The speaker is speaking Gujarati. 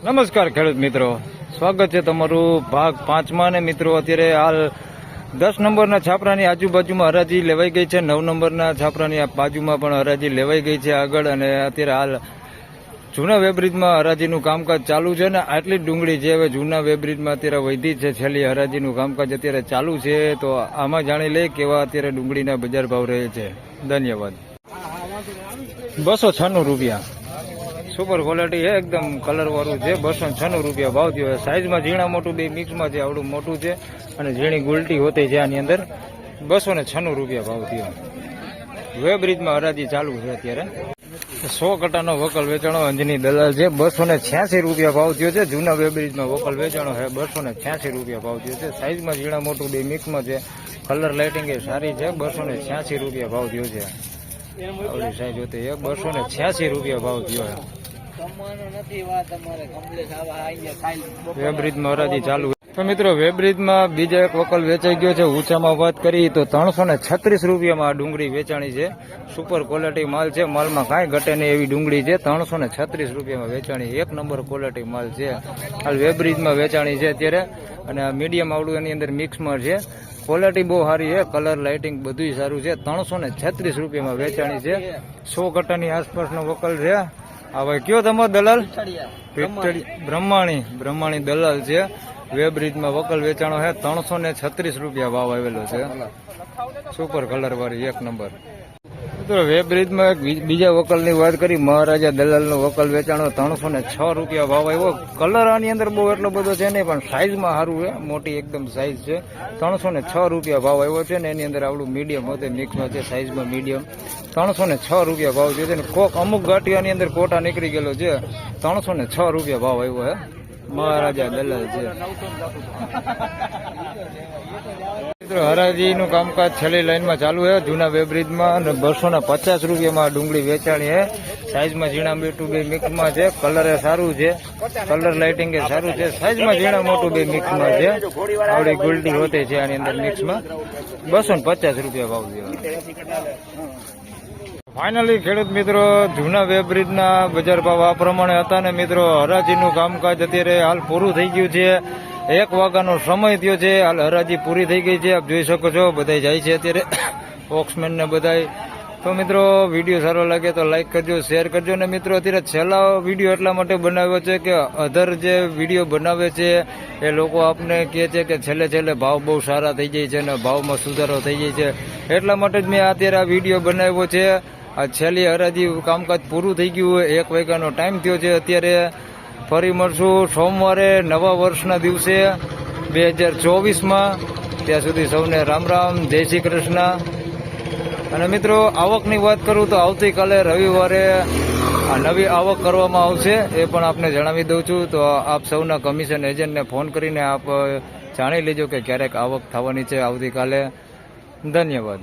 નમસ્કાર ખેડૂત મિત્રો, સ્વાગત છે તમારું ભાગ 5માં. ને મિત્રો અત્યારે હાલ 10 નંબરના છાપરાની આજુબાજુમાં હરાજી લેવાઈ ગઈ છે. 9 નંબરના છાપરાની બાજુમાં પણ હરાજી લેવાઈ ગઈ છે આગળ. અને અત્યારે હાલ જૂના વેબ્રિજમાં હરાજીનું કામકાજ ચાલુ છે. ને આટલી જ ડુંગળી જે હવે જૂના વેબ્રિજમાં અત્યારે વધી છે, છેલ્લી હરાજીનું કામકાજ અત્યારે ચાલુ છે. તો આમાં જાણી લઈએ કેવા અત્યારે ડુંગળીના બજાર ભાવ રહે છે. ધન્યવાદ. 296 રૂપિયા સુપર ક્વોલિટી છે, એકદમ કલર વાળું છે. 296 રૂપિયા ભાવ થયો. સાઈઝમાં ઝીણા મોટું બે મિક્સમાં છે, આવડું મોટું છે અને ઝીણી ગુલટી હોતી છે આની અંદર. 296 રૂપિયા ભાવ થયો. વેબ્રિજમાં હરાજી ચાલુ છે અત્યારે. 100 કટાનો વકલ વેચાણો અંજની દલાલ છે. 286 રૂપિયા ભાવ થયો છે. જૂના વેબ્રિજમાં વકલ વેચાણો છે. 286 રૂપિયા ભાવ થયો છે. સાઈઝમાં ઝીણા મોટું બે મિક્સમાં છે, કલર લાઇટિંગ એ સારી છે. 286 રૂપિયા ભાવ થયો છે. આવડી સાઈઝ હોતી છે. 286 રૂપિયા ભાવ થયો છે. વેબ્રિજમાં હરાજી ચાલુ. તો મિત્રો વેબ્રિજમાં બીજા એક વકલ વેચાઈ ગયો છે. ઊંચામાં વાત કરી તો 336 રૂપિયામાં આ ડુંગળી વેચાણી છે. સુપર ક્વોલિટી માલ છે. માલમાં કાંઈ ઘટે નહીં એવી ડુંગળી છે. 336 રૂપિયામાં વેચાણી, એક નંબર ક્વોલિટી માલ છે. હાલ વેબ્રિજમાં વેચાણી છે અત્યારે. અને આ મીડિયમ આવડું એની અંદર મિક્સમાં છે. ક્વોલિટી બહુ સારી છે, કલર લાઇટિંગ બધું સારું છે. 336 રૂપિયામાં વેચાણી છે. 100 કટાની આસપાસનો વકલ છે. હવે કયો તમારો દલાલ? બ્રહ્માણી દલાલ છે. વેબ્રિજમાં વકલ વેચાણો છે. 336 રૂપિયા ભાવ આવેલો છે. સુપર કલર વાળી એક નંબર. વેબ્રિજમાં બીજા વકલની વાત કરી, મહારાજા દલાલનો વકલ વેચાણો 306 રૂપિયા ભાવ આવ્યો. કલર આની અંદર બહુ એટલો બધો છે નહીં, પણ સાઈઝમાં સારું છે, મોટી એકદમ સાઈઝ છે. 306 રૂપિયા ભાવ આવ્યો છે. ને એની અંદર આવડું મીડિયમ હતું, મિક્સમાં છે, સાઈઝમાં મીડિયમ. 306 રૂપિયા ભાવ છે. ને કોક અમુક ગાંઠિયાની અંદર કોટા નીકળી ગયેલો છે. 306 રૂપિયા ભાવ આવ્યો છે. મહારાજા દલાલ છે. હરાજીનું કામકાજ છેલ્લી લાઈનમાં ચાલુ છે જૂના વેબ્રિજમાં. અને 250 રૂપિયામાં ડુંગળી વેચાણી છે. સાઈઝમાં ઝીણા મોટું બે મિક્સમાં છે. કલર એ સારું છે, કલર લાઇટિંગ એ સારું છે. સાઈઝમાં ઝીણા મોટું બે મિક્સમાં છે. આવડી ગુલટી હોતી છે આની અંદર મિક્સમાં. 250 રૂપિયા ભાવ છે. ફાઇનલી ખેડૂત મિત્રો, જૂના વેબ્રિજના બજાર ભાવ આ પ્રમાણે હતા. ને મિત્રો હરાજીનું કામકાજ અત્યારે હાલ પૂરું થઈ ગયું છે. 1 વાગ્યાનો સમય થયો છે. હાલ હરાજી પૂરી થઈ ગઈ છે. આપ જોઈ શકો છો બધા જાય છે અત્યારે, ઓક્સમેન ને બધા. તો મિત્રો વિડીયો સારો લાગે તો લાઈક કરજો, શેર કરજો. ને મિત્રો અત્યારે છેલ્લા વિડીયો એટલા માટે બનાવ્યો છે કે અધર જે વિડીયો બનાવે છે એ લોકો આપને કહે છે કે છેલ્લે ભાવ બહુ સારા થઈ જાય છે અને ભાવમાં સુધારો થઈ જાય છે. એટલા માટે જ મેં અત્યારે આ વિડીયો બનાવ્યો છે. આ છેલ્લી હરાજી કામકાજ પૂરું થઈ ગયું હોય, 1 વાગ્યાનો ટાઈમ થયો છે અત્યારે. ફરી મળશું સોમવારે નવા વર્ષના દિવસે 2024માં. ત્યાં સુધી સૌને રામ રામ, જય શ્રી કૃષ્ણ. અને મિત્રો આવકની વાત કરું તો આવતીકાલે રવિવારે આ નવી આવક કરવામાં આવશે, એ પણ આપને જણાવી દઉં છું. તો આપ સૌના કમિશન એજન્ટને ફોન કરીને આપ જાણી લેજો કે ક્યારેક આવક થવાની છે આવતીકાલે. ધન્યવાદ.